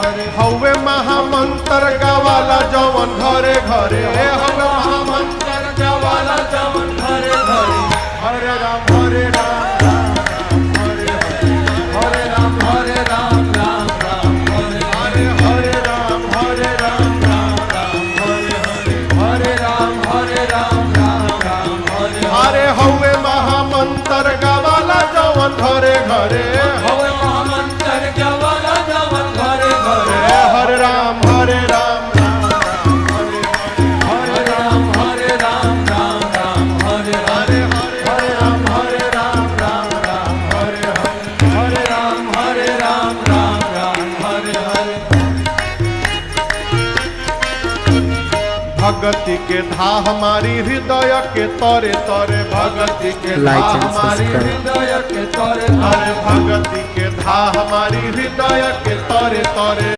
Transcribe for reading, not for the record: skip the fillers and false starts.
हवे महामंत्र गावाला जवन घरे घरे हवे महामंत्र गावाला जवन घरे घरे हरे राम हरे राम हरे राम हरे राम राम राम हरे हरे राम हरे राम राम राम हरे हरे राम हरे राम राम राम हरे हरे हवे महामंत्र गावाला जवन घरे घरे हवे महामंत्र गावाला जवन घरे घरे हरे राम हरे राम राम राम हरे राम हरे राम राम राम हरे हरे हरे राम हरे राम राम राम हरे हरे राम हरे राम राम राम हरे हरे भगति के धा हमारी हृदय के तोरे तोरे भगति के धा हमारी हृदय के तोरे तोरे भगति के धा हमारी हृदय के तोरे तोरे